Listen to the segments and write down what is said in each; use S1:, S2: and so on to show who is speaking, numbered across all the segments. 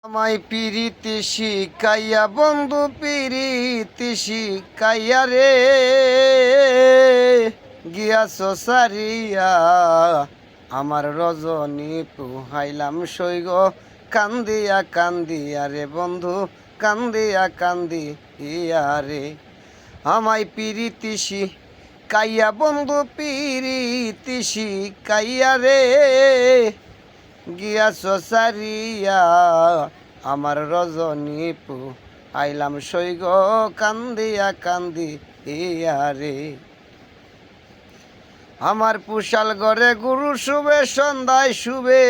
S1: আমায় পিরিতি শিকাইয়া বন্ধু পিরিতি শিকাইয়া রে গিয়াছ সারিয়া আমার রজনী পুহাইলাম সৈগ কান্দিয়া কান্দিয়া রে বন্ধু কান্দিয়া কান্দিয়া রে আমায় পিরিতি শিকাইয়া বন্ধু পিরিতি শিকাইয়া রে গিয়াছ সারিয়া আমার রজনী আইলাম সৈগ কান্দিয়া কান্দিয়া রে আমার পুশাল ঘরে গুরু শুবে সন্ধ্যায় শুবে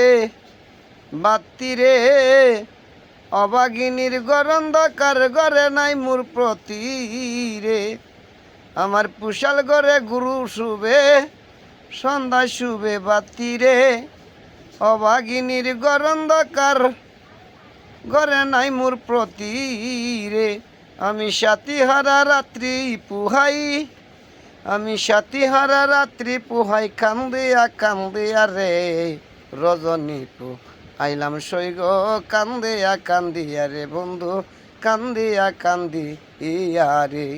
S1: বাতি রে অবাগিনীর গরন্ধকার ঘরে নাই মোর প্রতি রে আমার পুশাল ঘরে গুরু শুবে সন্ধ্যায় শুবে বাতি রে অভাগিনীর গরন্ধকার ঘরে নাই মোর প্রতি রে আমি সাথীহারা রাত্রি পুহাই আমি সাথীহারা রাত্রি পুহাই কান্দিয়া কান্দিয়া রে রজনী আইলাম সৈগ কান্দিয়া কান্দিয়া রে বন্ধু কান্দিয়া কান্দিয়া রে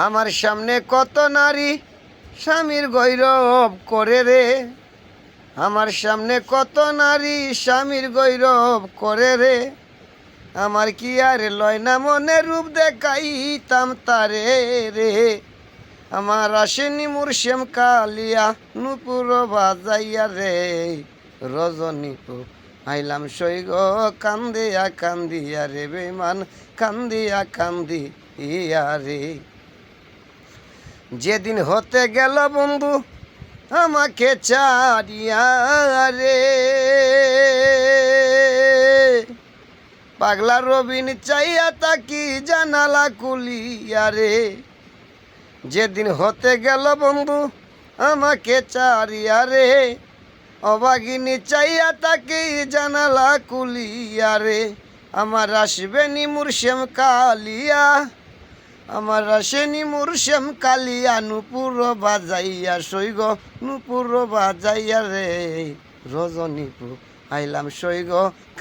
S1: আমার সামনে কত নারী স্বামীর গৈরব করে রে আমার সামনে কত নারী স্বামীর গৈরব করে রে আমার কি আর লয় না মনে রূপ দেখাইতাম তারে রে আমার আসেনি মুর্শেম কালিয়া নুপুর বাজাইয়া রে রজনী আইলাম সৈগ কান্দিয়া কান্দিয়া রে বেমান কান্দিয়া কান্দিয়া রে যেদিন হতে গেল বন্ধু আমাকে চারিয়া রে পাগলা রবিন চাইয়া তাকি জানালা কুলিয়া রে যেদিন হতে গেল বন্ধু আমাকে চারিয়া রে অবাগিনী চাইয়া তাকি জানালা কুলিয়া রে আমার আসবে নি মুর্শেম কালিয়া আমার আসেনি মুর্শেম কালিয়া নুপুর বাজাইয়া সৈগ নুপুর বাজাইয়া রে রজনী আইলাম সৈগ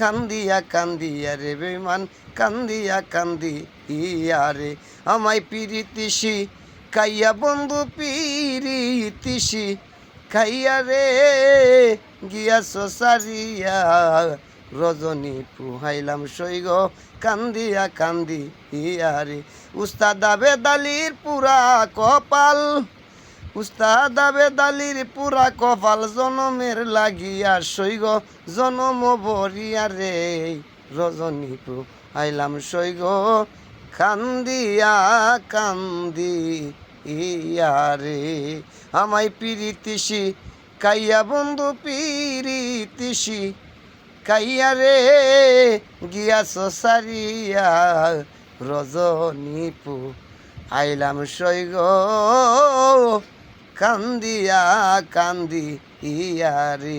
S1: কান্দিয়া কান্দিয়া রে বেমান কান্দিয়া কান্দিয়া রে আমায় পিরিতিসি কাইয়া বন্ধু পিরিতিসি খাইয়া রে গিয়াছ সারিয়া রজনী পুহাইলাম সৈগ কান্দিয়া কান্দিয়া রে উস্তাদ আবেদালির পুরা কপাল উস্তাদ আবেদালির পুরা কপাল জনমের লাগিয়া সৈগ জনম বরিয়া রে রজনী আইলাম সৈগ কান্দিয়া কান্দিয়া রে আমায় পিরিতিসি কাইয়া বন্ধু পিরিতিসি কাইয়া রে গিয়াছ সারিয়া রজনী আইলাম সৈগ কান্দিয়া কান্দিয়া রে।